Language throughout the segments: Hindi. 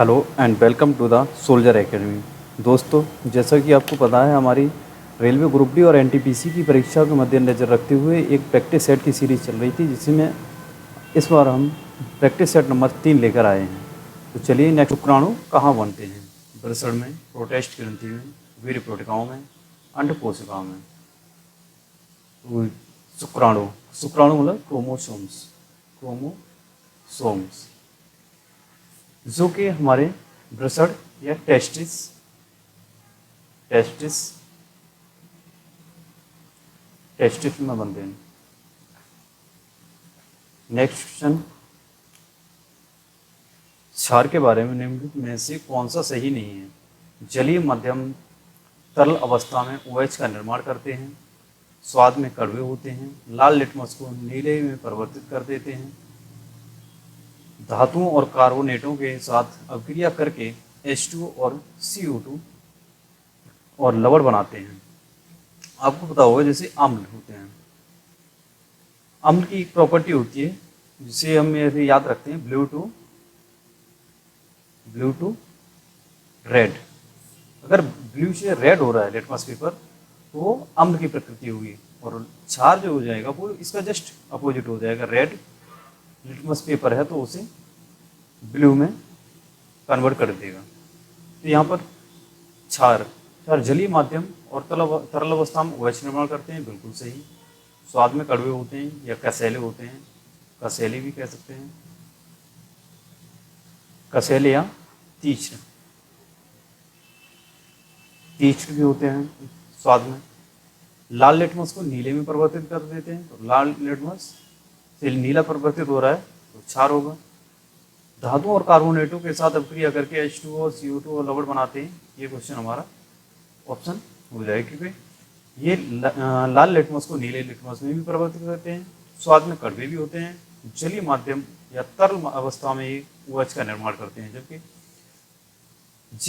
Hello and welcome to the soldier academy. दोस्तों, जैसा कि आपको पता है, हमारी रेलवे ग्रुप डी और एनटीपीसी की परीक्षा को मद्देनज़र रखते हुए एक प्रैक्टिस सेट की सीरीज़ चल रही थी, जिसमें इस बार हम प्रैक्टिस सेट नंबर 3 लेकर आए हैं। तो चलिए, नेक्स्ट शुक्राणु कहाँ बनते हैं? वृषण में, प्रोटेस्ट ग्रंथि में, वीर्य प्रोटिकाओं में, अंड कोशिकाओं में। तो शुक्राणु शुक्राणु मतलब क्रोमोसोम्स। क्रोमोसोम्स जो कि हमारे वृषण या टेस्टिस टेस्टिस टेस्टिस में बनते हैं। नेक्स्ट क्वेश्चन, क्षार के बारे में निम्नलिखित में से कौन सा सही नहीं है? जलीय मध्यम तरल अवस्था में OH का निर्माण करते हैं, स्वाद में कड़वे होते हैं, लाल लिटमस को नीले में परिवर्तित कर देते हैं, धातुओं और कार्बोनेटों के साथ अभिक्रिया करके H2O और CO2 और लवण बनाते हैं। आपको पता होगा, जैसे अम्ल होते हैं, अम्ल की एक प्रॉपर्टी होती है जिसे हम ऐसे याद रखते हैं, ब्लू टू रेड। अगर ब्लू से रेड हो रहा है लिटमस पेपर, तो वो अम्ल की प्रकृति होगी, और क्षार जो हो जाएगा वो इसका जस्ट अपोजिट हो जाएगा। रेड लिटमस पेपर है तो उसे ब्लू में कन्वर्ट कर देगा। तो यहाँ पर क्षार क्षार जलीय माध्यम और तरल अवस्था में OH निर्माण करते हैं, बिल्कुल सही। स्वाद में कड़वे होते हैं या कसैले होते हैं, कसैले भी कह सकते हैं, कसैले या तीक्ष्ण तीक्ष्ण भी होते हैं स्वाद में। लाल लिटमस को नीले में परिवर्तित कर देते हैं, तो लाल लिटमस से नीला परिवर्तित हो रहा है तो क्षार होगा। धातुओं और कार्बोनेटों के साथ अभिक्रिया करके H2O और CO2 और लवण बनाते हैं। ये क्वेश्चन हमारा ऑप्शन हो जाएगा, क्योंकि ये लाल लिटमस को नीले लिटमस में भी परिवर्तित करते हैं, स्वाद में कड़वे भी होते हैं, जलीय माध्यम या तरल अवस्था में ये OH का निर्माण करते हैं। जबकि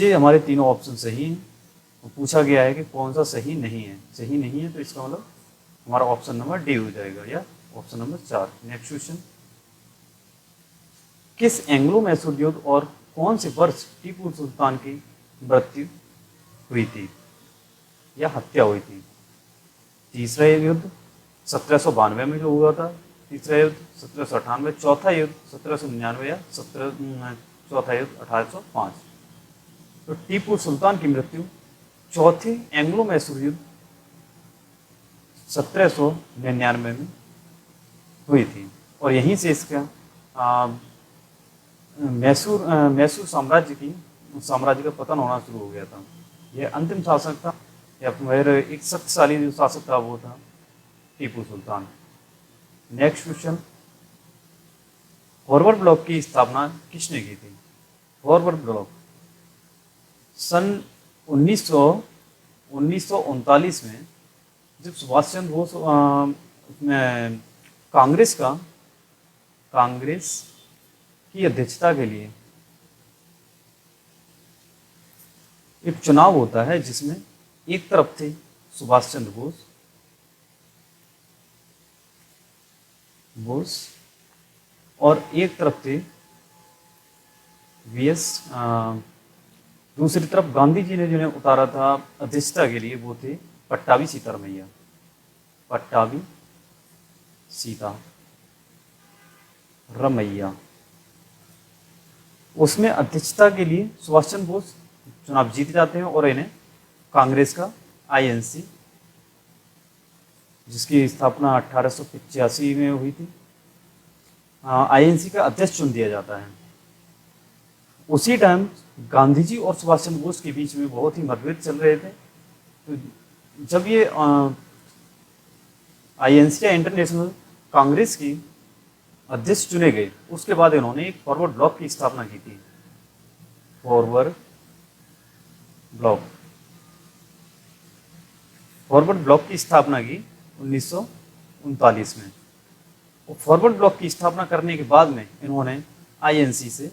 ये हमारे तीनों ऑप्शन सही हैं। तो पूछा गया है कि कौन सा सही नहीं है। सही नहीं है तो इसका मतलब हमारा ऑप्शन नंबर डी हो जाएगा, या ऑप्शन नंबर 4। नेक्स्ट क्वेश्चन, किस एंग्लो मैसूर युद्ध और कौन से वर्ष टीपू सुल्तान की मृत्यु हुई थी या हत्या हुई थी? तीसरा युद्ध 1792 में जो हुआ था, तीसरा युद्ध 1798, चौथा युद्ध 1799 या चौथा युद्ध 1805। तो टीपू सुल्तान की मृत्यु चौथे एंग्लो मैसूर युद्ध 1799 में हुई थी, और यहीं से इसका मैसूर साम्राज्य का पतन होना शुरू हो गया था। यह अंतिम शासक था, या फिर एक शक्तिशाली जो शासक था वो था Tipu Sultan. Next question, forward block की स्थापना किसने की थी? फॉरवर्ड ब्लॉक सन 1939 में, जब सुभाष चंद्र बोस उसमें कांग्रेस की अध्यक्षता के लिए एक चुनाव होता है, जिसमें एक तरफ थे सुभाष चंद्र बोस और एक तरफ थे VS। दूसरी तरफ गांधी जी ने जिन्हें उतारा था अध्यक्षता के लिए, वो थे पट्टाभी सीतारमैया। पट्टाभी सीतारमैया। उसमें अध्यक्षता के लिए सुभाष चंद्र बोस चुनाव जीत जाते हैं, और इन्हें कांग्रेस का INC, जिसकी स्थापना 1885 में हुई थी, INC का अध्यक्ष चुन दिया जाता है। उसी टाइम गांधी जी और सुभाष चंद्र बोस के बीच में बहुत ही मतभेद चल रहे थे। तो जब ये INC या इंटरनेशनल कांग्रेस की अध्यक्ष चुने गए, उसके बाद इन्होंने एक फॉरवर्ड ब्लॉक की स्थापना की थी। फॉरवर्ड ब्लॉक की स्थापना की 1939 में। फॉरवर्ड ब्लॉक की स्थापना करने के बाद में इन्होंने INC से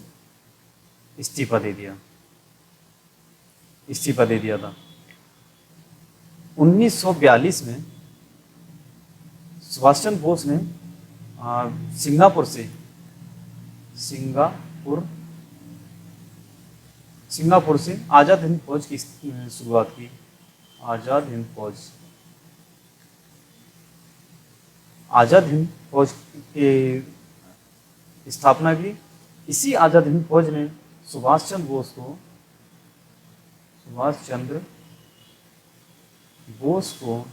इस्तीफा दे दिया था। 1942 में सुभाष चंद्र बोस ने सिंगापुर सिंगापुर से आज़ाद हिंद फौज की शुरुआत की। आज़ाद हिंद फौज, आज़ाद हिंद फौज की स्थापना की। इसी आज़ाद हिंद फौज ने सुभाष चंद्र बोस को, सुभाष चंद्र बोस को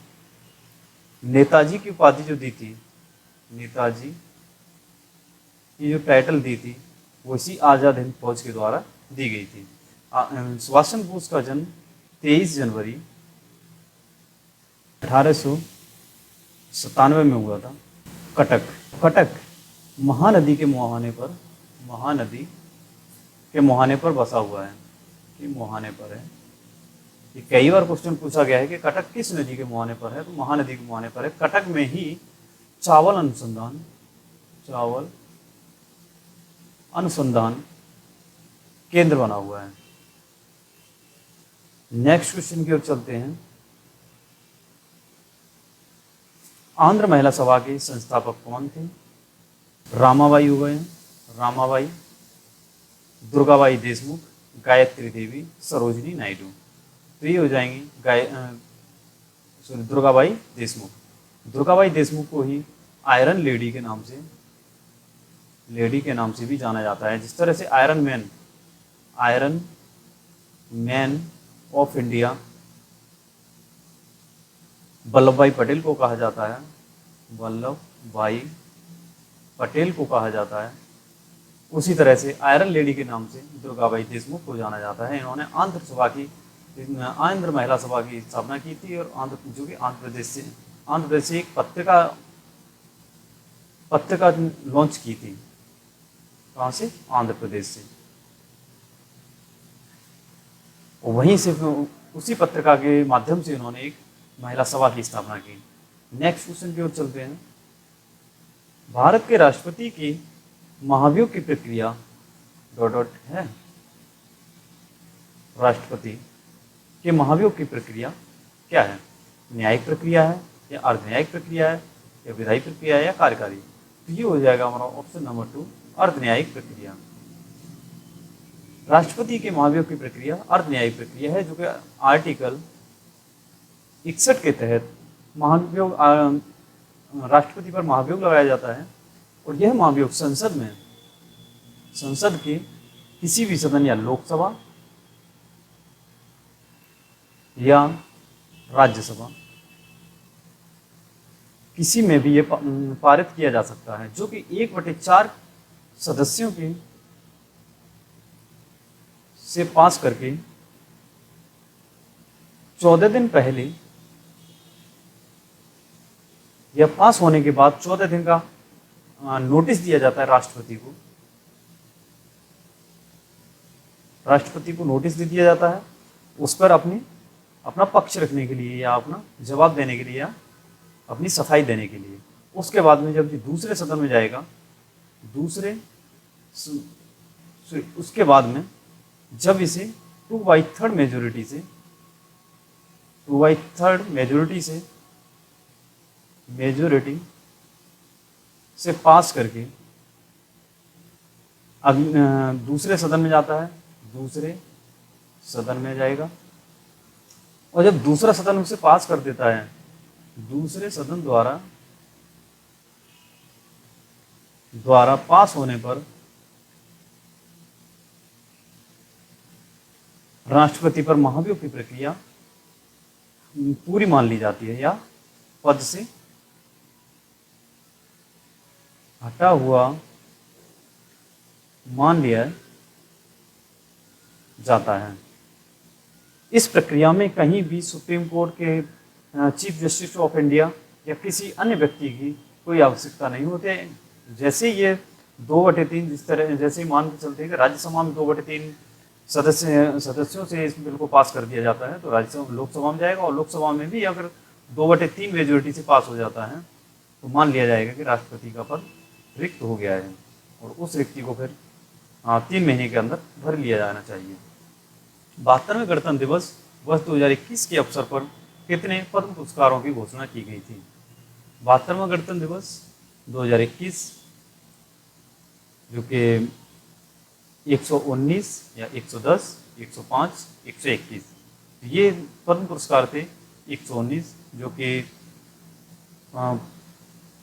नेताजी की उपाधि जो दी थी, नेताजी की जो टाइटल दी थी, वो इसी आज़ाद हिंद फौज के द्वारा दी गई थी। सुभाष चंद्र बोस का जन्म 23 जनवरी 1897 में हुआ था। कटक, कटक महानदी के मुहाने पर, महानदी के मुहाने पर बसा हुआ है, कि मुहाने पर है। ये कई बार क्वेश्चन पूछा गया है कि कटक किस नदी के मुहाने पर है, तो महानदी के मुहाने पर है। कटक में ही चावल अनुसंधान, चावल अनुसंधान केंद्र बना हुआ है। नेक्स्ट क्वेश्चन की ओर चलते हैं। आंध्र महिला सभा के संस्थापक कौन थे? रामाबाई हो गए, रामाबाई, दुर्गाबाई देशमुख, गायत्री देवी, सरोजिनी नायडू। तो ये हो जाएंगी दुर्गाबाई देशमुख। दुर्गाबाई देशमुख को ही आयरन लेडी के नाम से, लेडी के नाम से भी जाना जाता है। जिस तरह से iron man, iron man of India Vallabh भाई पटेल को कहा जाता है, वल्लभ भाई पटेल को कहा जाता है, उसी तरह से आयरन लेडी के नाम से दुर्गाबाई देशमुख को जाना जाता है। इन्होंने आंध्र सभा की, आंध्र महिला सभा की स्थापना की थी, और आंध्र, जो कि आंध्र प्रदेश से एक पत्रिका लॉन्च की थी। कहाँ से? आंध्र प्रदेश से। वहीं से उसी पत्रिका के माध्यम से इन्होंने एक महिला सभा की स्थापना की। नेक्स्ट क्वेश्चन की ओर चलते हैं। भारत के राष्ट्रपति के महाभियोग की प्रक्रिया डॉट डॉट है। राष्ट्रपति के महाभियोग की प्रक्रिया क्या है? न्यायिक प्रक्रिया है, या अर्धन्यायिक प्रक्रिया है, या विधायी प्रक्रिया है, या कार्यकारी? तो ये हो जाएगा हमारा ऑप्शन नंबर 2, अर्धन्यायिक प्रक्रिया। राष्ट्रपति के महाभियोग की प्रक्रिया अर्धन्यायिक प्रक्रिया है, जो कि आर्टिकल 61 के तहत महाभियोग, राष्ट्रपति पर महाभियोग लगाया जाता है। और यह महाभियोग संसद में, संसद के किसी भी सदन, या लोकसभा या राज्यसभा, किसी में भी ये पारित किया जा सकता है, जो कि 1/4 सदस्यों के से पास करके 14 दिन पहले, या पास होने के बाद 14 दिन का नोटिस दिया जाता है राष्ट्रपति को। राष्ट्रपति को नोटिस दे दिया जाता है उस पर अपना पक्ष रखने के लिए, या अपना जवाब देने के लिए, या अपनी सफाई देने के लिए। उसके बाद में जब ये दूसरे सदन में जाएगा, उसके बाद में जब इसे 2/3 मेजोरिटी से, 2/3 मेजोरिटी से पास करके दूसरे सदन में जाता है, दूसरे सदन में जाएगा। और जब दूसरा सदन उसे पास कर देता है, दूसरे सदन द्वारा पास होने पर राष्ट्रपति पर महाभियोग की प्रक्रिया पूरी मान ली जाती है, या पद से हटा हुआ मान लिया जाता है। इस प्रक्रिया में कहीं भी सुप्रीम कोर्ट के चीफ जस्टिस ऑफ इंडिया या किसी अन्य व्यक्ति की कोई आवश्यकता नहीं होती है। जैसे ये 2/3, जिस तरह जैसे ही मान के चलते हैं कि राज्यसभा में 2/3 सदस्यों से इस बिल को पास कर दिया जाता है, तो राज्यसभा लोकसभा में जाएगा, और लोकसभा में भी अगर 2/3 मेजोरिटी से पास हो जाता है, तो मान लिया जाएगा कि राष्ट्रपति का पद रिक्त हो गया है, और उस रिक्ति को फिर 3 महीने के अंदर भर लिया जाना चाहिए। 72वें गणतंत्र दिवस वर्ष 2021 के अवसर पर कितने पद्म पुरस्कारों की घोषणा की गई थी? 72वां गणतंत्र दिवस 2021, जो कि 119 या 110 105, 121। ये पद्म पुरस्कार थे। 119 जो कि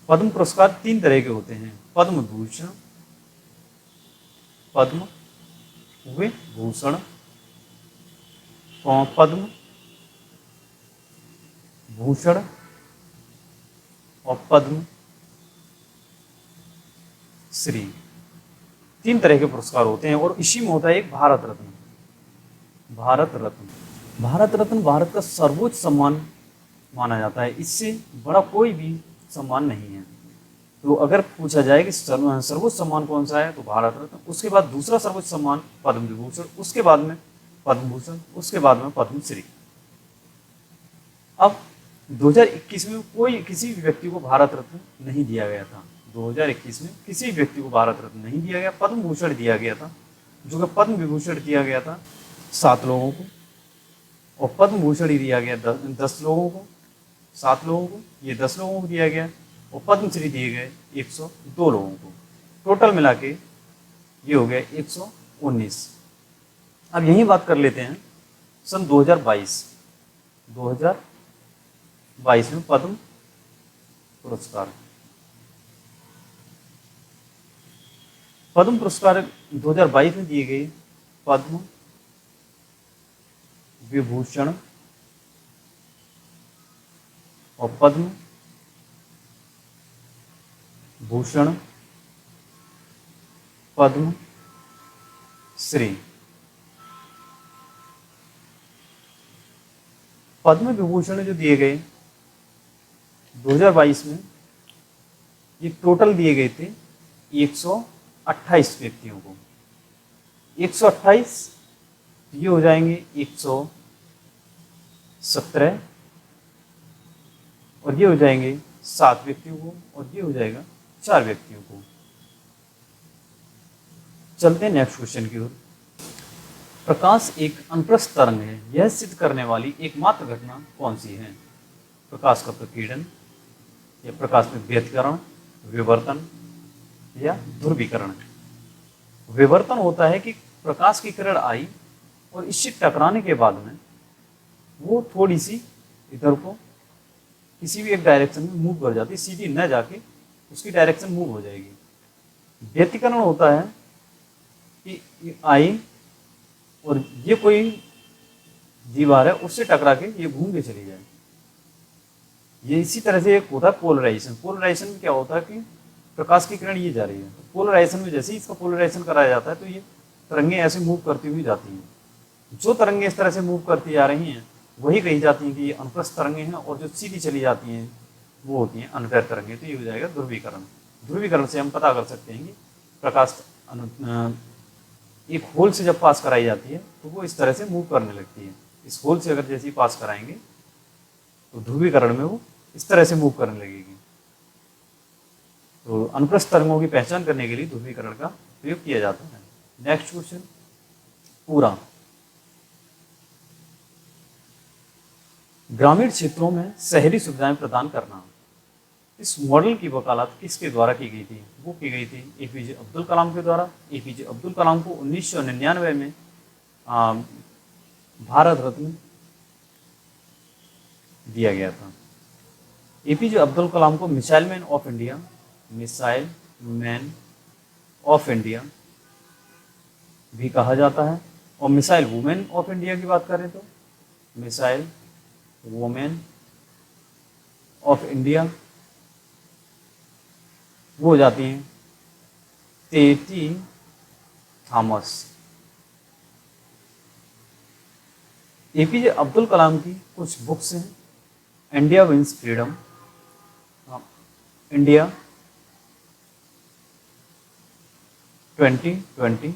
पद्म पुरस्कार 3 तरह के होते हैं, पद्म भूषण, पद्म विभूषण, पद्म भूषण और पद्म श्री। 3 तरह के पुरस्कार होते हैं और इसी में होता है एक भारत रत्न। भारत रत्न, भारत रत्न भारत का सर्वोच्च सम्मान माना जाता है, इससे बड़ा कोई भी सम्मान नहीं है। तो अगर पूछा जाए कि सर्वोच्च सम्मान कौन सा है, तो भारत रत्न। उसके बाद दूसरा सर्वोच्च सम्मान पद्म विभूषण, उसके बाद में पद्म भूषण, उसके बाद में पद्म श्री। अब 2021 में कोई किसी भी व्यक्ति को भारत रत्न नहीं दिया गया था। 2021 में किसी भी व्यक्ति को भारत रत्न नहीं दिया गया, पद्म भूषण दिया गया था, जो कि पद्म विभूषण दिया गया था 7 लोगों को, और पद्म भूषण ही दिया गया 10 लोगों को, 7 लोगों को, ये 10 लोगों को दिया गया, और पद्म श्री दिए गए 102 लोगों को। टोटल मिला के ये हो गया 119। अब यही बात कर लेते हैं सन 2022 में पद्म पुरस्कार। पद्म पुरस्कार 2022 में दिए गए पद्म विभूषण और पद्म भूषण, पद्म श्री। पद्म विभूषण जो दिए गए 2022 में, ये टोटल दिए गए थे 128 व्यक्तियों को। 128 ये हो जाएंगे 117, और ये हो जाएंगे 7 व्यक्तियों को, और ये हो जाएगा 4 व्यक्तियों को। चलते हैं नेक्स्ट क्वेश्चन की ओर। प्रकाश एक अनुप्रस्थ तरंग है, यह सिद्ध करने वाली एकमात्र घटना कौन सी है? प्रकाश का प्रकीर्णन, या प्रकाश में व्यतिकरण, विवर्तन, या ध्रुवीकरण। विवर्तन होता है कि प्रकाश की किरण आई और इससे टकराने के बाद में वो थोड़ी सी इधर को किसी भी एक डायरेक्शन में मूव कर जाती है, सीधी न जाके उसकी डायरेक्शन मूव हो जाएगी। व्यतिकरण होता है कि ये आई और ये कोई दीवार है, उससे टकरा के ये घूम के चली जाए। ये इसी तरह से एक होता है पोलराइजेशन। पोलराइजेशन में क्या होता है कि प्रकाश की किरण ये जा रही है, तो पोलराइजेशन में जैसे ही इसका पोलराइजेशन कराया जाता है तो ये तरंगें ऐसे मूव करती हुई जाती हैं। जो तरंगें इस तरह से मूव करती जा रही हैं वही कही जाती हैं कि ये अनुप्रस्थ तरंगें हैं, और जो सीधी चली जाती हैं वो होती हैं अनुदैर्ध्य तरंगें। तो ये हो जाएगा ध्रुवीकरण। ध्रुवीकरण से हम पता कर सकते हैं कि प्रकाश एक होल से जब पास कराई जाती है तो वो इस तरह से मूव करने लगती है। इस होल से अगर जैसे ही पास कराएंगे तो ध्रुवीकरण में वो इस तरह से मूव करने लगेगी। तो अनुप्रस्थ तरंगों की पहचान करने के लिए ध्रुवीकरण का प्रयोग किया जाता है। नेक्स्ट क्वेश्चन पूरा। ग्रामीण क्षेत्रों में शहरी सुविधाएं प्रदान करना, इस मॉडल की वकालत किसके द्वारा की गई थी? वो की गई थी एपीजे अब्दुल कलाम के द्वारा। एपीजे अब्दुल कलाम को 1999 में भारत रत्न दिया गया था। एपीजे अब्दुल कलाम को missile man of India, missile man of India भी कहा जाता है, और मिसाइल वुमेन ऑफ इंडिया की बात करें तो मिसाइल वुमेन ऑफ इंडिया वो हो जाती हैं तेती थॉमस। एपीजे अब्दुल कलाम की कुछ बुक्स हैं। India wins freedom, India 2020,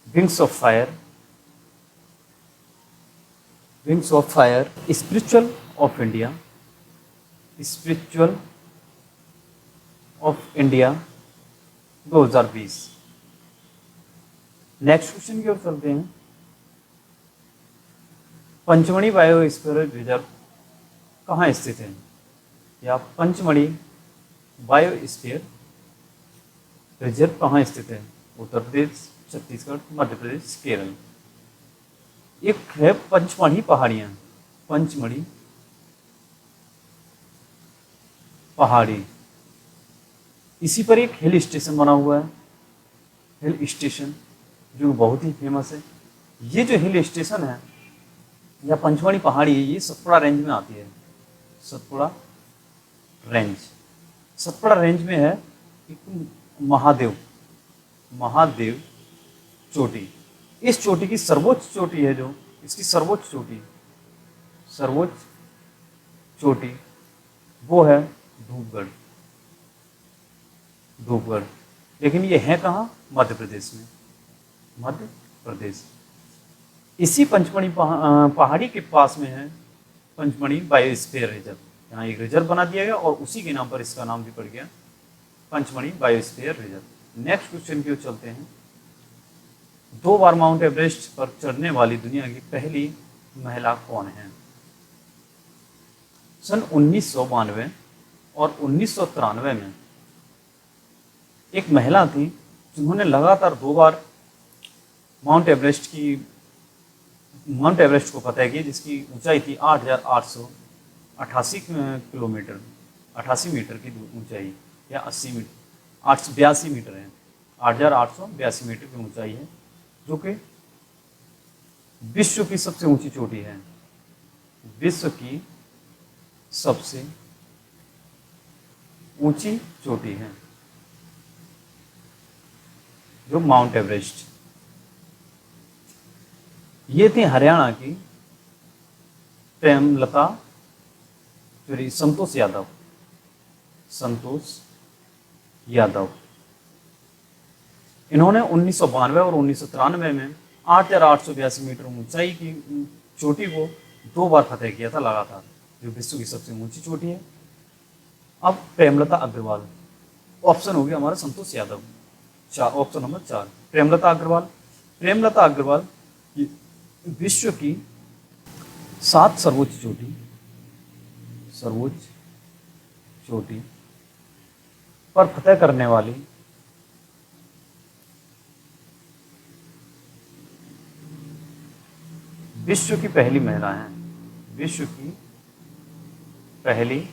wings of fire, wings of fire, spiritual of India, spiritual of India 2020। Next question की ओर चलते हैं। पंचमढ़ी बायोस्फीयर रिजर्व कहाँ स्थित है? या पंचमढ़ी बायोस्फीयर रिजर्व कहाँ स्थित है? उत्तर प्रदेश, छत्तीसगढ़, मध्य प्रदेश, केरल। एक है पंचमढ़ी पहाड़ियाँ, पंचमढ़ी पहाड़ी, इसी पर एक हिल स्टेशन बना हुआ है, हिल स्टेशन जो बहुत ही फेमस है। ये जो हिल स्टेशन है या पंचमढ़ी पहाड़ी है, ये सतपुड़ा रेंज में आती है। सतपुड़ा रेंज, सतपुड़ा रेंज में है एक महादेव, महादेव चोटी। इस चोटी की सर्वोच्च चोटी है, जो इसकी सर्वोच्च चोटी, सर्वोच्च चोटी वो है धूपगढ़, धूपगढ़। लेकिन ये है कहाँ? मध्य प्रदेश में, मध्य प्रदेश। इसी पंचमढ़ी पहाड़ी के पास में है पंचमढ़ी बायोस्फीयर रिजर्व। यहाँ एक रिजर्व बना दिया गया और उसी के नाम पर इसका नाम भी पड़ गया, Pachmarhi biosphere reserve. Next question की ओर चलते हैं। 2 बार माउंट एवरेस्ट पर चढ़ने वाली दुनिया की पहली महिला कौन है? सन 1992 और 1993 में एक महिला थी जिन्होंने लगातार 2 बार माउंट एवरेस्ट को फतह किया, जिसकी ऊंचाई थी 8,888 किलोमीटर, 88 मीटर की ऊंचाई, या 80 मीटर, 882 मीटर है, 8,882 मीटर की ऊंचाई है, जो कि विश्व की सबसे ऊंची चोटी है, विश्व की सबसे ऊंची चोटी है जो माउंट एवरेस्ट। ये थी हरियाणा की प्रेमलता, संतोष यादव, संतोष यादव। इन्होंने 1992 और 1993 में 8,882 मीटर ऊंचाई की चोटी को 2 बार फतह किया था लगातार, जो विश्व की सबसे ऊंची चोटी है। अब प्रेमलता अग्रवाल, ऑप्शन हो गया हमारा संतोष यादव, ऑप्शन नंबर 4 प्रेमलता अग्रवाल। प्रेमलता अग्रवाल विश्व की 7 सर्वोच्च चोटी, सर्वोच्च चोटी पर फतह करने वाली विश्व की पहली महिला है, विश्व की पहली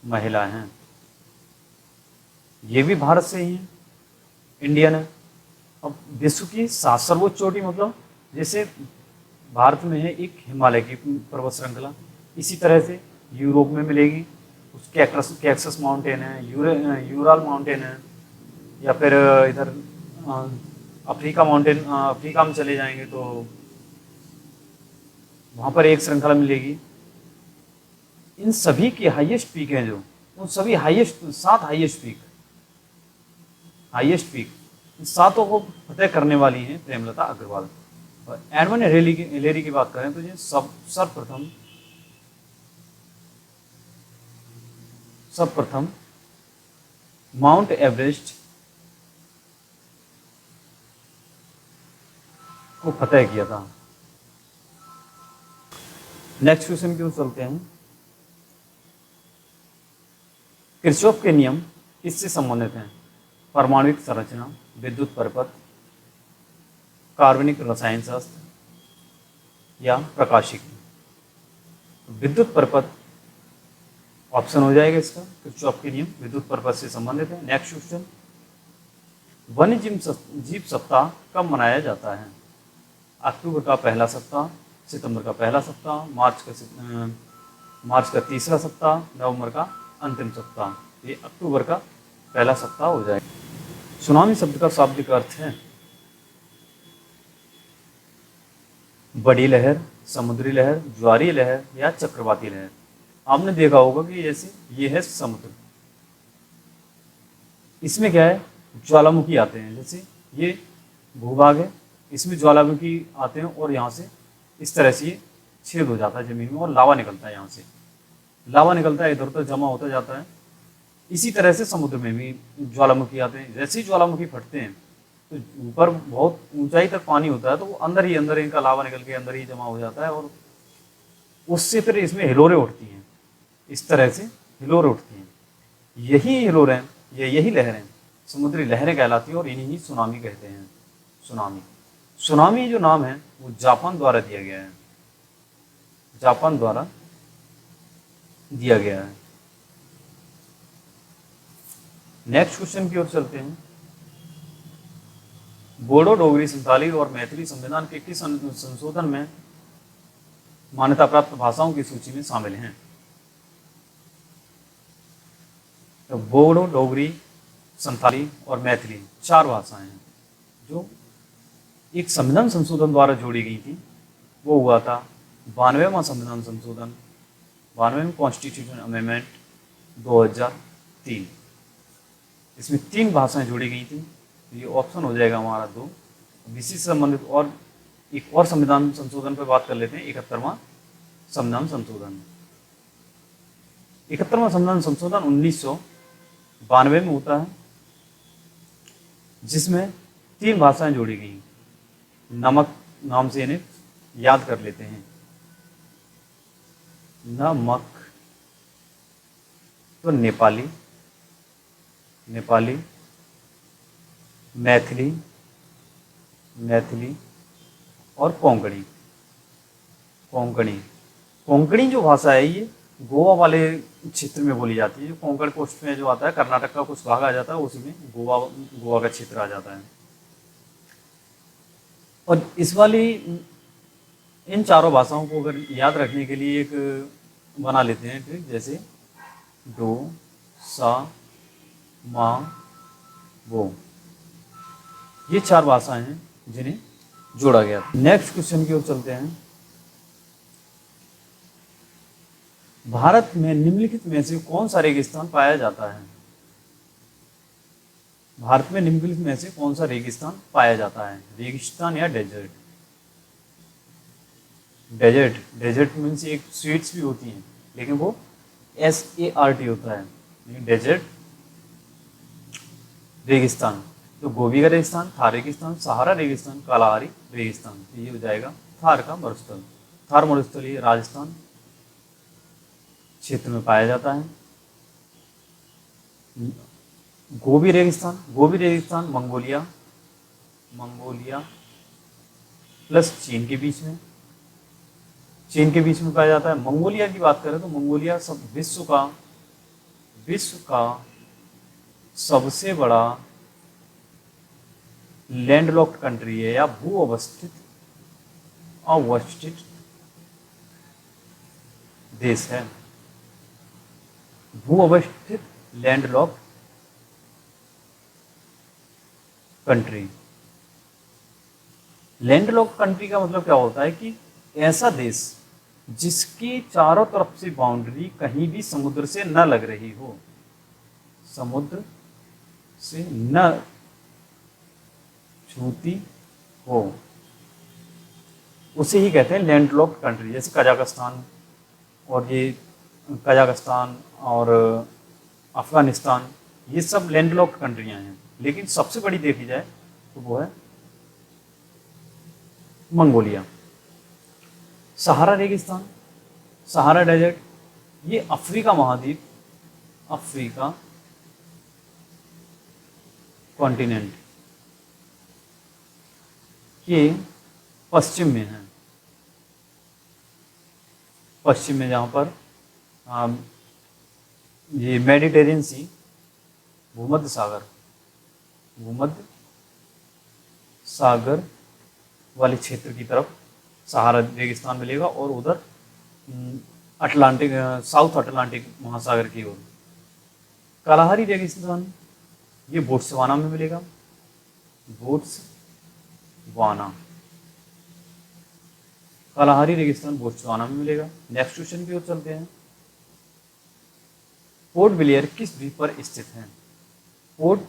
महिला हैं। ये भी भारत से ही है, इंडियन है। अब विश्व की 7 सर्वोच्च चोटी, मतलब जैसे भारत में है एक हिमालय की पर्वत श्रृंखला, इसी तरह से यूरोप में मिलेगी, उसके कैक्सस माउंटेन है, यूराल माउंटेन है, या फिर इधर अफ्रीका माउंटेन, अफ्रीका में चले जाएंगे तो वहाँ पर एक श्रृंखला मिलेगी। इन सभी की हाईएस्ट पीक हैं, जो उन सभी हाईएस्ट 7 हाईएस्ट पीक इन 7 को फतह करने वाली हैं प्रेमलता अग्रवाल। और एडमंड हिलेरी की बात करें तो ये सर्वप्रथम माउंट एवरेस्ट को फतह किया था। नेक्स्ट क्वेश्चन की ओर चलते हैं। किरचॉफ के नियम किससे संबंधित हैं? परमाणुविक संरचना, विद्युत परिपथ, कार्बनिक रसायन शास्त्र या प्रकाशिकी। विद्युत परिपथ ऑप्शन हो जाएगा इसका, किरचॉफ के नियम विद्युत परिपथ से संबंधित है। नेक्स्ट क्वेश्चन, वन्य जीव सप्ताह कब मनाया जाता है? अक्टूबर का पहला सप्ताह, सितंबर का पहला सप्ताह, मार्च का तीसरा सप्ताह, नवंबर का अंतिम सप्ताह। ये अक्टूबर का पहला सप्ताह हो जाएगा। सुनामी शब्द का शाब्दिक अर्थ है बड़ी लहर, समुद्री लहर, ज्वारीय लहर या चक्रवाती लहर। आपने देखा होगा कि जैसे ये है समुद्र, इसमें क्या है, ज्वालामुखी आते हैं, जैसे ये भूभाग है, इसमें ज्वालामुखी आते हैं और यहाँ से इस तरह से ये छेद हो जाता है जमीन में और लावा निकलता है, यहाँ से लावा निकलता है, इधर उधर जमा होता जाता है। इसी तरह से समुद्र में भी ज्वालामुखी आते हैं। जैसे ही ज्वालामुखी फटते हैं तो ऊपर बहुत ऊंचाई तक पानी होता है, तो वो अंदर ही अंदर इनका लावा निकल के अंदर ही जमा हो जाता है और उससे फिर इसमें हिलोरें उठती हैं, इस तरह से हिलोरें उठती हैं। यही हिलोरें या यही लहरें समुद्री लहरें कहलाती हैं और इन्हीं ही सुनामी कहते हैं। सुनामी। सुनामी जो नाम है वो जापान द्वारा दिया गया है, जापान द्वारा दिया गया है। नेक्स्ट क्वेश्चन की ओर चलते हैं। बोडो, डोगरी, संताली और मैथिली संविधान के किस संशोधन में मान्यता प्राप्त भाषाओं की सूची में शामिल हैं? तो बोडो, डोगरी, संताली और मैथिली 4 भाषाएं हैं जो एक संविधान संशोधन द्वारा जोड़ी गई थी। वो हुआ था 92वां संविधान संशोधन, 92वें कॉन्स्टिट्यूशन अमेंडमेंट 2003। इसमें 3 भाषाएं जोड़ी गई थी। ये ऑप्शन हो जाएगा हमारा 2। इसी से संबंधित और एक और संविधान संशोधन पर बात कर लेते हैं, 71वां संविधान संशोधन। 71वां संविधान संशोधन 1992 में होता है, जिसमें 3 भाषाएं जोड़ी गई। नमक नाम से इन्हें याद कर लेते हैं। नमक तो नेपाली, नेपाली, मैथिली, मैथिली और कोंकणी। कोंकणी, कोंकणी जो भाषा है ये गोवा वाले क्षेत्र में बोली जाती है। जो कोंकण कोस्ट में जो आता है, कर्नाटक का कुछ भाग आ जाता है, उसी में गोवा का क्षेत्र आ जाता है। और इस वाली इन चारों भाषाओं को अगर याद रखने के लिए एक बना लेते हैं ट्रिक, जैसे डो, सा, मा, वो, ये 4 भाषाएं हैं जिन्हें जोड़ा गया था। नेक्स्ट क्वेश्चन की ओर चलते हैं। भारत में निम्नलिखित में से कौन सा रेगिस्तान पाया जाता है? भारत में निम्नलिखित में से कौन सा रेगिस्तान पाया जाता है? रेगिस्तान या डेजर्ट? डेजर्ट, डेजर्ट मीन्स एक स्वीट्स भी होती हैं, लेकिन वो SART होता है। लेकिन डेजर्ट, रेगिस्तान तो गोबी का रेगिस्तान, थार रेगिस्तान, सहारा रेगिस्तान, कालाहारी रेगिस्तान। तो ये हो जाएगा थार का मरुस्थल। थार मरुस्थल ये राजस्थान क्षेत्र में पाया जाता है। गोबी रेगिस्तान, गोबी रेगिस्तान मंगोलिया, मंगोलिया प्लस चीन के बीच में, चीन के बीच में पाया जाता है। मंगोलिया की बात करें तो मंगोलिया सब विश्व का सबसे बड़ा लैंडलॉक्ड कंट्री है, या भू अवस्थित देश है। भू अवस्थित लैंडलॉक्ड कंट्री। लैंडलॉक्ड कंट्री का मतलब क्या होता है कि ऐसा देश जिसकी चारों तरफ से बाउंड्री कहीं भी समुद्र से न लग रही हो, समुद्र से न छूती हो, उसे ही कहते हैं लैंडलॉक्ड कंट्री। जैसे कजाकिस्तान, और ये कजाकिस्तान और अफगानिस्तान, ये सब लैंडलॉक्ड कंट्रियां हैं। लेकिन सबसे बड़ी देखी जाए तो वो है मंगोलिया। सहारा रेगिस्तान, सहारा डेजर्ट, ये अफ्रीका महाद्वीप, अफ्रीका कॉन्टिनेंट के पश्चिम में है। पश्चिम में जहाँ पर ये मेडिटेरियन सी, भूमध्य सागर वाले क्षेत्र की तरफ सहारा रेगिस्तान मिलेगा, और उधर अटलांटिक, साउथ अटलांटिक महासागर की ओर कालाहारी रेगिस्तान, ये बोट्सवाना में मिलेगा। बोट्सवाना, कालाहारी रेगिस्तान बोट्सवाना में मिलेगा। नेक्स्ट क्वेश्चन की ओर चलते हैं। पोर्ट ब्लेयर किस द्वीप पर स्थित है? पोर्ट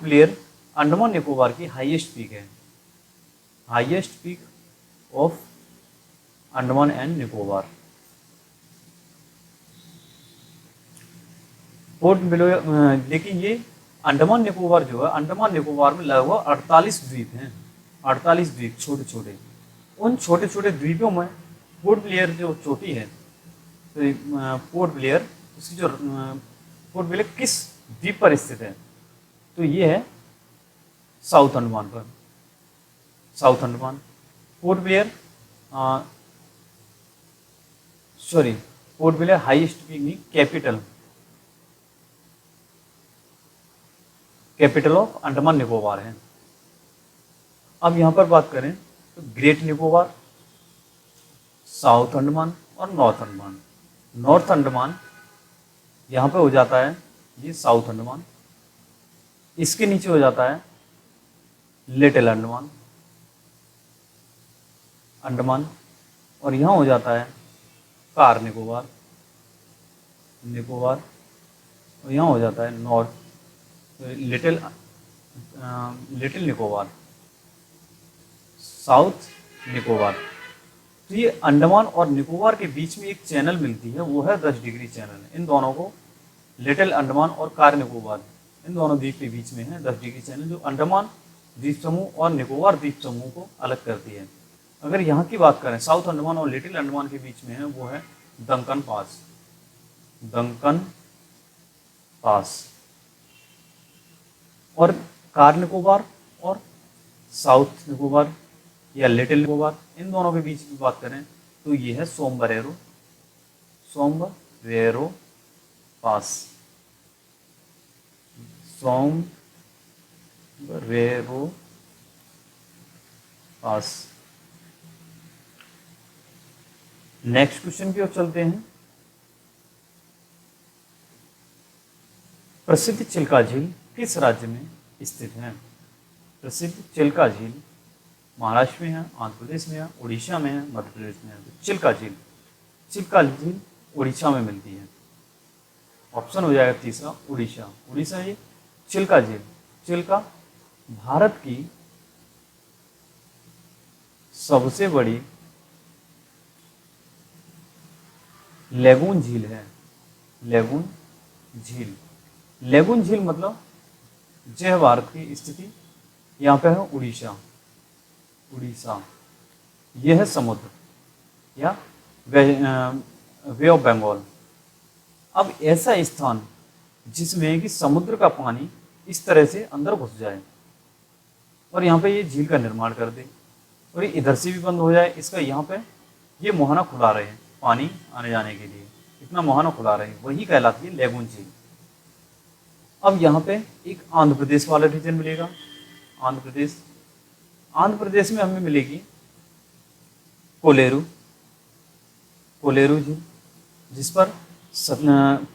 ब्लेयर अंडमान निकोबार की हाईएस्ट पीक है। Highest peak of Andaman and Nicobar. Port Blair, लेकिन ये अंडमान निकोबार जो है, अंडमान निकोबार में लगभग 48 द्वीप हैं। 48 द्वीप छोटे छोटे। उन छोटे छोटे द्वीपों में पोर्ट ब्लेयर जो चोटी है, तो पोर्ट ब्लेयर, उसकी जो पोर्ट ब्लेयर किस द्वीप पर स्थित है? तो ये है साउथ अंडमान पर। South Andaman. Port Blair port Blair highest peak नहीं, कैपिटल ऑफ अंडमान निकोबार है। अब यहाँ पर बात करें तो ग्रेट निकोबार, साउथ अंडमान और नॉर्थ अंडमान। नॉर्थ अंडमान यहाँ पे हो जाता है ये साउथ अंडमान, इसके नीचे हो जाता है लिटिल अंडमान अंडमान, और यहाँ हो जाता है कार निकोबार निकोबार, और यहाँ हो जाता है north little Nicobar, south Nicobar. तो ये अंडमान और निकोबार के बीच में एक चैनल मिलती है, वो है 10 डिग्री चैनल। इन दोनों को, लिटिल अंडमान और कार निकोबार, इन दोनों द्वीप के बीच में है 10 डिग्री चैनल, जो अंडमान द्वीप समूह और निकोबार द्वीप समूह को अलग करती है। अगर यहाँ की बात करें साउथ अंडमान और लिटिल अंडमान के बीच में है, वो है डंकन पास। Duncan pass. और कार निकोबार और साउथ निकोबार या लिटिल निकोबार, इन दोनों के बीच की बात करें तो ये है सोमबरेरो पास। सोमबरेरो पास। नेक्स्ट क्वेश्चन की ओर चलते हैं। प्रसिद्ध चिल्का झील किस राज्य में स्थित है? प्रसिद्ध चिल्का झील महाराष्ट्र में है, आंध्र प्रदेश में है, उड़ीसा में है, मध्य प्रदेश में है। चिल्का झील उड़ीसा में मिलती है। ऑप्शन हो जाएगा तीसरा उड़ीसा। उड़ीसा ये चिल्का भारत की सबसे बड़ी लेगून झील है। लेगून झील मतलब जय भारत की स्थिति यहाँ पे है उड़ीसा। यह है समुद्र या वे ऑफ बंगाल। अब ऐसा स्थान जिसमें कि समुद्र का पानी इस तरह से अंदर घुस जाए और यहाँ पे ये झील का निर्माण कर दे और ये इधर से भी बंद हो जाए, इसका यहाँ पे ये मुहाना खुला रहे पानी आने जाने के लिए, इतना मुहाना खुला रहे, वही कहलाती है लेगून झील। अब यहाँ पे एक आंध्र प्रदेश वाला रीजन मिलेगा। आंध्र प्रदेश में हमें मिलेगी कोलेरू झील, जिस पर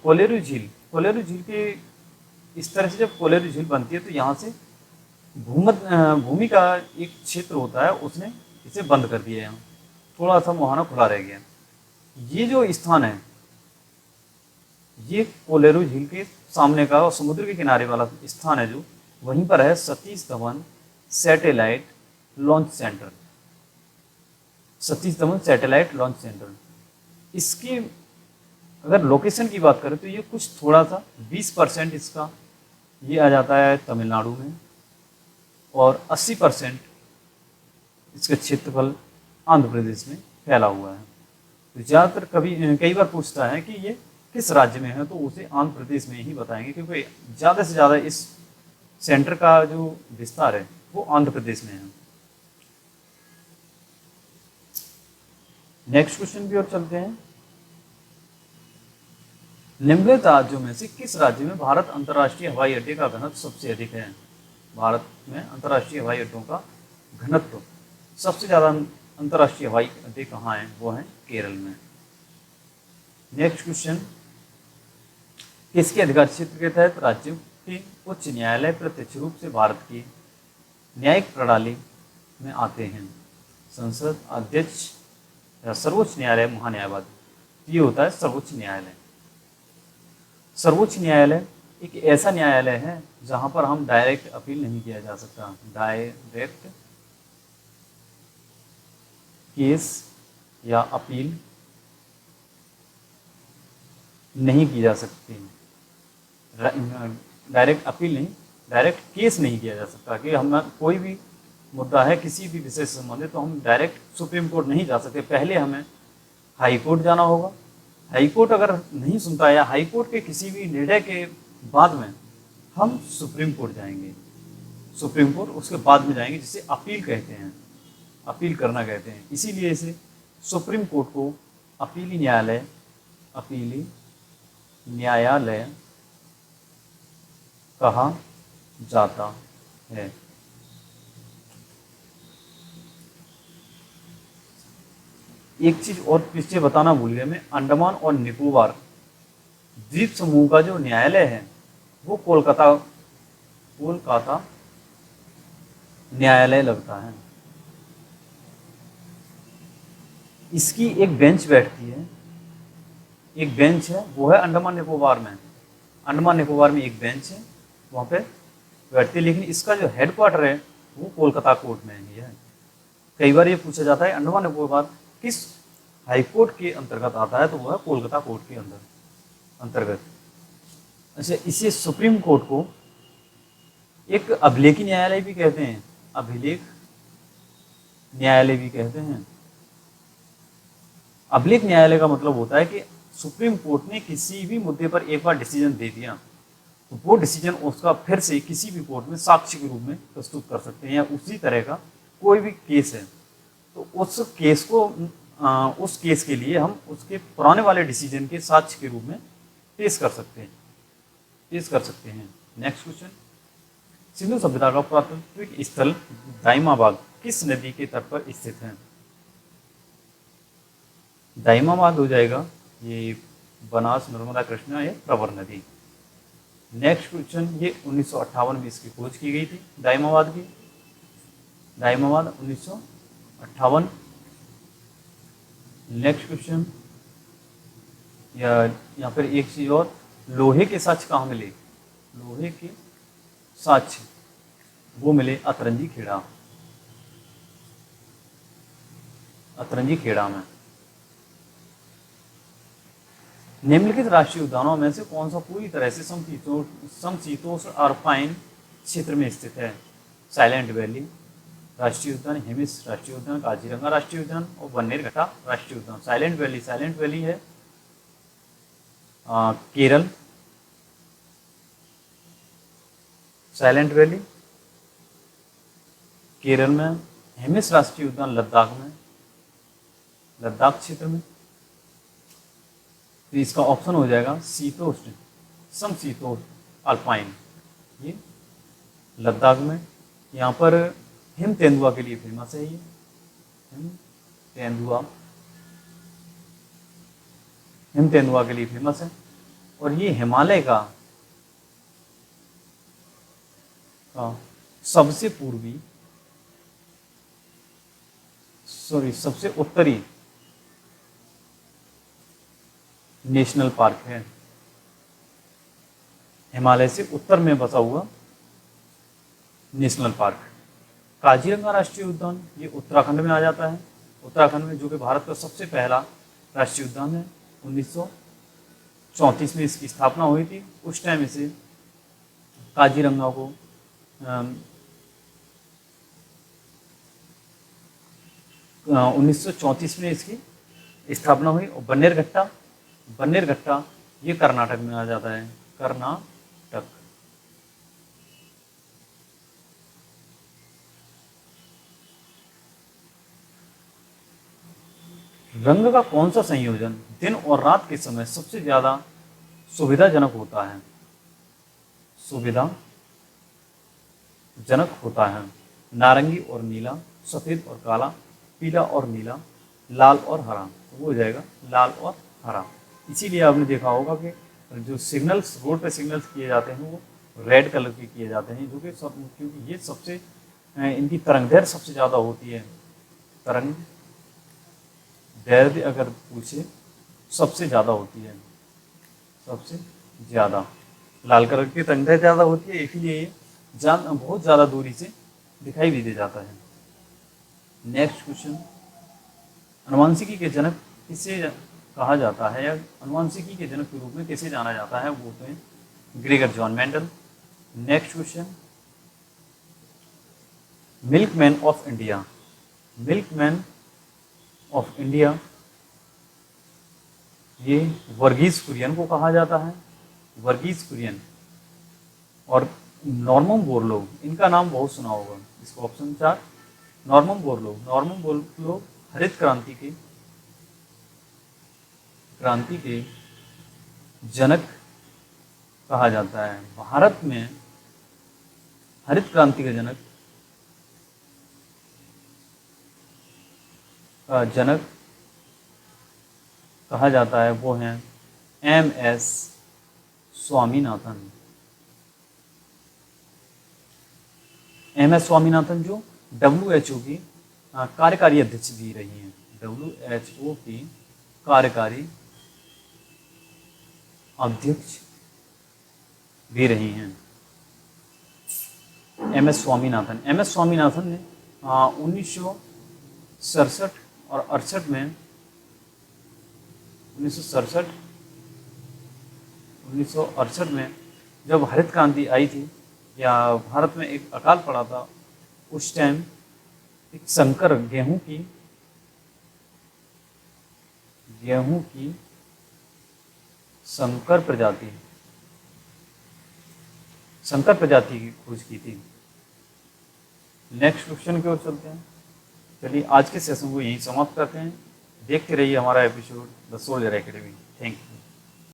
कोलेरू झील के इस तरह से जब कोलेरू झील बनती है तो यहाँ से भूमि का एक क्षेत्र होता है, उसने इसे बंद कर दिया। यहाँ थोड़ा सा मुहाना खुला रह गया। ये जो स्थान है ये कोलेरू झील के सामने का और समुद्र के किनारे वाला स्थान है, जो वहीं पर है Satish Dhawan satellite launch centre. इसकी अगर लोकेशन की बात करें तो ये कुछ थोड़ा सा 20% इसका ये आ जाता है तमिलनाडु में और 80% इसका क्षेत्रफल आंध्र प्रदेश में फैला हुआ है। तो ज़्यादातर कई बार पूछता है कि ये किस राज्य में है, तो उसे आंध्र प्रदेश में ही बताएंगे, क्योंकि ज़्यादा से ज़्यादा इस सेंटर का जो विस्तार है वो आंध्र प्रदेश में है। नेक्स्ट क्वेश्चन की ओर चलते हैं। निम्नलिखित राज्यों में से किस राज्य में भारत अंतर्राष्ट्रीय हवाई अड्डे का घनत्व सबसे अधिक है? भारत में अंतर्राष्ट्रीय हवाई अड्डों का घनत्व सबसे ज़्यादा अंतर्राष्ट्रीय हवाई अड्डे कहाँ हैं? वो हैं केरल में। नेक्स्ट क्वेश्चन, किसके अधिकार क्षेत्र के तहत राज्यों के उच्च न्यायालय प्रत्यक्ष रूप से भारत की न्यायिक प्रणाली में आते हैं? संसद, अध्यक्ष या सर्वोच्च न्यायालय, महान्यायवादी। ये होता है सर्वोच्च न्यायालय। सर्वोच्च न्यायालय एक ऐसा न्यायालय है जहां पर हम डायरेक्ट अपील नहीं किया जा सकता। डायरेक्ट केस या अपील नहीं की जा सकती। डायरेक्ट अपील नहीं, डायरेक्ट केस नहीं किया जा सकता कि हम कोई भी मुद्दा है किसी भी विषय से संबंधित, तो हम डायरेक्ट सुप्रीम कोर्ट नहीं जा सकते। पहले हमें हाई कोर्ट जाना होगा। हाई कोर्ट अगर नहीं सुनता है या हाई कोर्ट के किसी भी निर्णय के बाद में हम सुप्रीम कोर्ट जाएंगे। सुप्रीम कोर्ट उसके बाद में जाएंगे, जिसे अपील कहते हैं। अपील करना कहते हैं। इसीलिए इसे सुप्रीम कोर्ट को अपीली न्यायालय कहा जाता है। एक चीज और पीछे बताना भूल गया मैं, अंडमान और निकोबार द्वीप समूह का जो न्यायालय है वो कोलकाता न्यायालय लगता है। इसकी एक बेंच बैठती है, एक बेंच है वो है अंडमान निकोबार में। अंडमान निकोबार में एक बेंच है वहाँ पे बैठती है, लेकिन इसका जो हेडक्वार्टर है वो कोलकाता कोर्ट में ही है। कई बार ये पूछा जाता है अंडमान निकोबार किस हाई कोर्ट के अंतर्गत आता है, तो वह है कोलकाता कोर्ट के अंतर्गत। अच्छा, इसे सुप्रीम कोर्ट को एक अभिलेखी न्यायालय भी कहते हैं, अभिलेख न्यायालय भी कहते हैं। अभिलेख न्यायालय का मतलब होता है कि सुप्रीम कोर्ट ने किसी भी मुद्दे पर एक बार डिसीजन दे दिया तो वो डिसीजन उसका फिर से किसी भी कोर्ट में साक्ष्य के रूप में प्रस्तुत कर सकते हैं, या उसी तरह का कोई भी केस है तो उस केस के लिए हम उसके पुराने वाले डिसीजन के साक्ष्य के रूप में पेश कर सकते हैं। नेक्स्ट क्वेश्चन, सिंधु सभ्यता का पुरातात्विक स्थल दाइमाबाद किस नदी के तट पर स्थित है? दाइमाबाद हो जाएगा ये बनास, नर्मदा, कृष्णा या प्रवर नदी। नेक्स्ट क्वेश्चन, ये 1958 में इसकी खोज की गई थी दाइमाबाद 1958। नेक्स्ट क्वेश्चन, यहाँ पर एक चीज और, लोहे के साक्ष्य कहाँ मिले? लोहे के साक्ष्य वो मिले अतरंजी खेड़ा में। निम्नलिखित राष्ट्रीय उद्यानों में से कौन सा पूरी तरह से समशीतोष्ण अल्पाइन क्षेत्र में स्थित है? साइलेंट वैली राष्ट्रीय उद्यान, हेमिस राष्ट्रीय उद्यान, काजीरंगा राष्ट्रीय उद्यान और बन्नेरघट्टा राष्ट्रीय उद्यान। साइलेंट वैली है केरल, साइलेंट वैली केरल में। हेमिस राष्ट्रीय उद्यान लद्दाख क्षेत्र में। तो इसका ऑप्शन हो जाएगा समशीतोष्ण अल्पाइन, ये लद्दाख में। यहाँ पर हिम तेंदुआ के लिए फेमस है, ये हिम तेंदुआ के लिए फेमस है। और ये हिमालय का सबसे उत्तरी नेशनल पार्क है। हिमालय से उत्तर में बसा हुआ नेशनल पार्क। काजीरंगा राष्ट्रीय उद्यान ये उत्तराखंड में आ जाता है, उत्तराखंड में, जो कि भारत का सबसे पहला राष्ट्रीय उद्यान है। 1934 में इसकी स्थापना हुई थी। उस टाइम इसे काजीरंगा को 1934 में इसकी स्थापना हुई। और बन्नेरघट्टा ये कर्नाटक में आ जाता है, कर्नाटक। रंग का कौन सा संयोजन दिन और रात के समय सबसे ज्यादा सुविधाजनक होता है? नारंगी और नीला, सफेद और काला, पीला और नीला, लाल और हरा। तो वो हो जाएगा लाल और हरा। इसीलिए आपने देखा होगा कि जो सिग्नल्स रोड पे सिग्नल्स किए जाते हैं वो रेड कलर के किए जाते हैं, जो कि क्योंकि ये सबसे इनकी तरंगदैर्घ्य सबसे ज़्यादा होती है। तरंगदैर्घ्य अगर पूछे सबसे ज़्यादा होती है, सबसे ज़्यादा लाल कलर की तरंगदैर्घ्य ज़्यादा होती है, इसीलिए ये बहुत ज़्यादा दूरी से दिखाई भी दे जाता है। नेक्स्ट क्वेश्चन, अनुवांशिकी के जनक किसे कहा जाता है, या अनुवांशिकी के जनक के रूप में किसे जाना जाता है? वो तो है Gregor John Mendel. Next question, milkman of India ये वर्गीस कुरियन को कहा जाता है, वर्गीस कुरियन। और नॉर्मन बोरलॉग, इनका नाम बहुत सुना होगा। इसको ऑप्शन 4 नॉर्मन बोरलॉग हरित क्रांति के जनक कहा जाता है। भारत में हरित क्रांति के जनक कहा जाता है, वो हैं एम.एस. स्वामीनाथन। एम.एस. स्वामीनाथन जो WHO की कार्यकारी अध्यक्ष भी रही हैं। WHO की कार्यकारी अध्यक्ष भी रही हैं एम.एस. स्वामीनाथन। एम.एस. स्वामीनाथन ने 1967 और 68 में 1968 में जब हरित क्रांति आई थी या भारत में एक अकाल पड़ा था, उस टाइम एक संकर गेहूं की संकर प्रजाति की खोज की थी। नेक्स्ट क्वेश्चन की ओर चलते हैं। चलिए आज के सेशन को यहीं समाप्त करते हैं। देखते रहिए हमारा episode the soldier academy. Thank you.